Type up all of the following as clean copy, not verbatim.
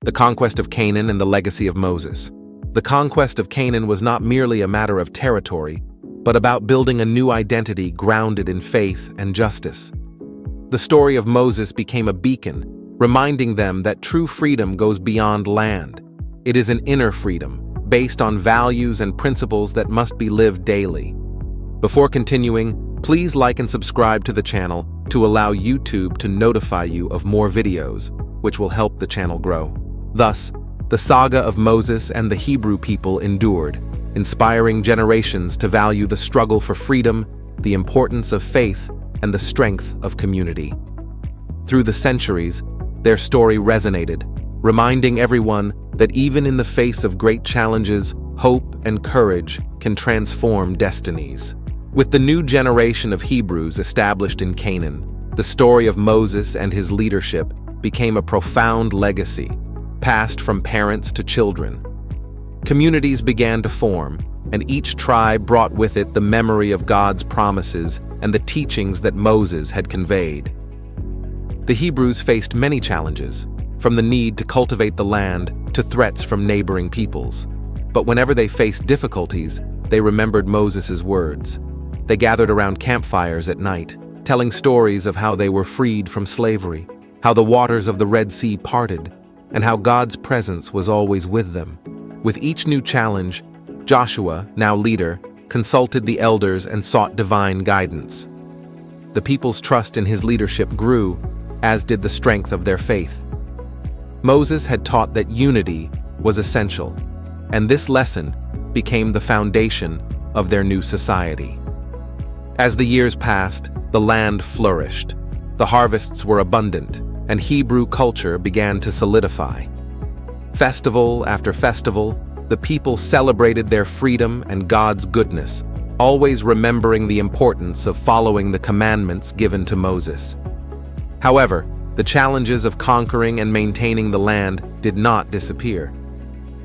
The Conquest of Canaan and the Legacy of Moses. The conquest of Canaan was not merely a matter of territory, but about building a new identity grounded in faith and justice. The story of Moses became a beacon, reminding them that true freedom goes beyond land. It is an inner freedom, based on values and principles that must be lived daily. Before continuing, please like and subscribe to the channel to allow YouTube to notify you of more videos, which will help the channel grow. Thus, the saga of Moses and the Hebrew people endured, inspiring generations to value the struggle for freedom, the importance of faith, and the strength of community. Through the centuries, their story resonated, reminding everyone that even in the face of great challenges, hope and courage can transform destinies. With the new generation of Hebrews established in Canaan, the story of Moses and his leadership became a profound legacy, passed from parents to children. Communities began to form, and each tribe brought with it the memory of God's promises and the teachings that Moses had conveyed. The Hebrews faced many challenges, from the need to cultivate the land to threats from neighboring peoples. But whenever they faced difficulties, they remembered Moses' words. They gathered around campfires at night, telling stories of how they were freed from slavery, how the waters of the Red Sea parted, and how God's presence was always with them. With each new challenge, Joshua, now leader, consulted the elders and sought divine guidance. The people's trust in his leadership grew, as did the strength of their faith. Moses had taught that unity was essential, and this lesson became the foundation of their new society. As the years passed, the land flourished. The harvests were abundant, and Hebrew culture began to solidify. Festival after festival, the people celebrated their freedom and God's goodness, always remembering the importance of following the commandments given to Moses. However, the challenges of conquering and maintaining the land did not disappear.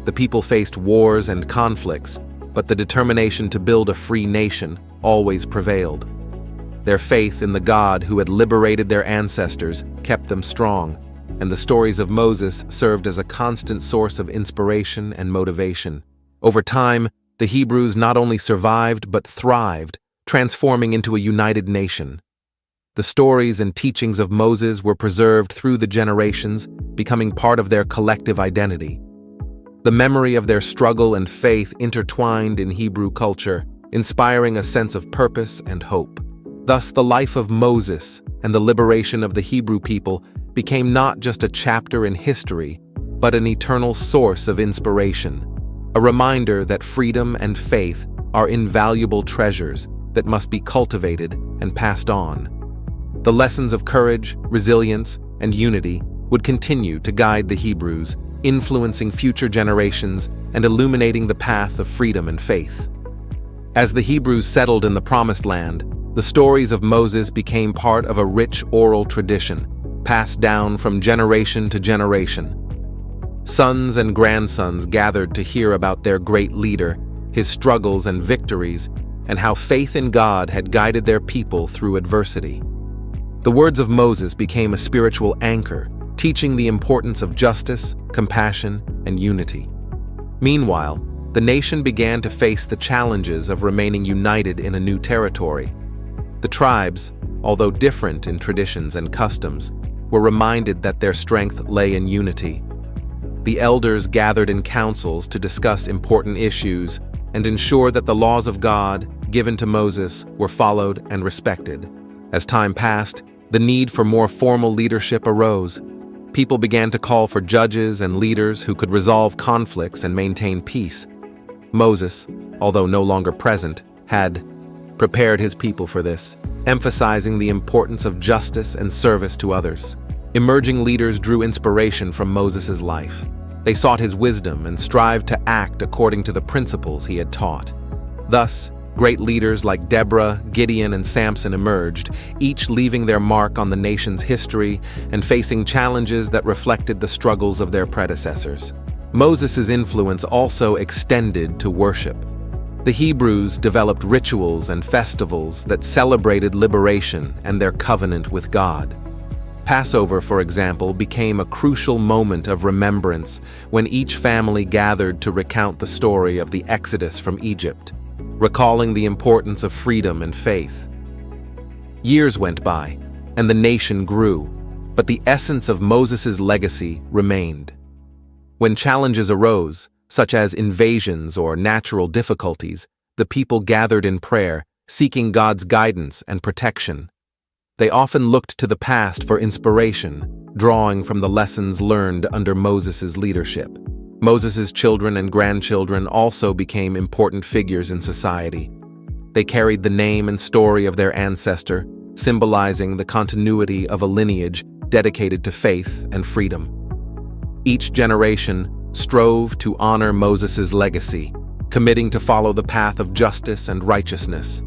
The people faced wars and conflicts, but the determination to build a free nation always prevailed. Their faith in the God who had liberated their ancestors kept them strong, and the stories of Moses served as a constant source of inspiration and motivation. Over time, the Hebrews not only survived but thrived, transforming into a united nation. The stories and teachings of Moses were preserved through the generations, becoming part of their collective identity. The memory of their struggle and faith intertwined in Hebrew culture, inspiring a sense of purpose and hope. Thus, the life of Moses and the liberation of the Hebrew people became not just a chapter in history, but an eternal source of inspiration, a reminder that freedom and faith are invaluable treasures that must be cultivated and passed on. The lessons of courage, resilience, and unity would continue to guide the Hebrews, influencing future generations and illuminating the path of freedom and faith. As the Hebrews settled in the Promised Land, the stories of Moses became part of a rich oral tradition, passed down from generation to generation. Sons and grandsons gathered to hear about their great leader, his struggles and victories, and how faith in God had guided their people through adversity. The words of Moses became a spiritual anchor, teaching the importance of justice, compassion, and unity. Meanwhile, the nation began to face the challenges of remaining united in a new territory. The tribes, although different in traditions and customs, were reminded that their strength lay in unity. The elders gathered in councils to discuss important issues and ensure that the laws of God, given to Moses, were followed and respected. As time passed, the need for more formal leadership arose. People began to call for judges and leaders who could resolve conflicts and maintain peace. Moses, although no longer present, had prepared his people for this, emphasizing the importance of justice and service to others. Emerging leaders drew inspiration from Moses' life. They sought his wisdom and strived to act according to the principles he had taught. Thus, great leaders like Deborah, Gideon, and Samson emerged, each leaving their mark on the nation's history and facing challenges that reflected the struggles of their predecessors. Moses' influence also extended to worship. The Hebrews developed rituals and festivals that celebrated liberation and their covenant with God. Passover, for example, became a crucial moment of remembrance when each family gathered to recount the story of the Exodus from Egypt, recalling the importance of freedom and faith. Years went by, and the nation grew, but the essence of Moses' legacy remained. When challenges arose, such as invasions or natural difficulties, the people gathered in prayer, seeking God's guidance and protection. They often looked to the past for inspiration, drawing from the lessons learned under Moses' leadership. Moses' children and grandchildren also became important figures in society. They carried the name and story of their ancestor, symbolizing the continuity of a lineage dedicated to faith and freedom. Each generation strove to honor Moses' legacy, committing to follow the path of justice and righteousness.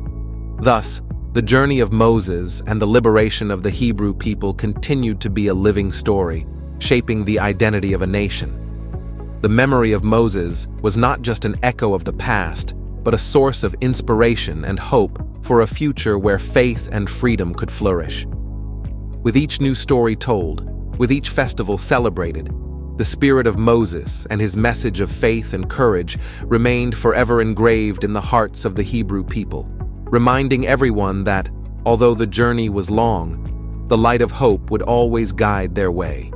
Thus, the journey of Moses and the liberation of the Hebrew people continued to be a living story, shaping the identity of a nation. The memory of Moses was not just an echo of the past, but a source of inspiration and hope for a future where faith and freedom could flourish. With each new story told, with each festival celebrated, the spirit of Moses and his message of faith and courage remained forever engraved in the hearts of the Hebrew people, reminding everyone that, although the journey was long, the light of hope would always guide their way.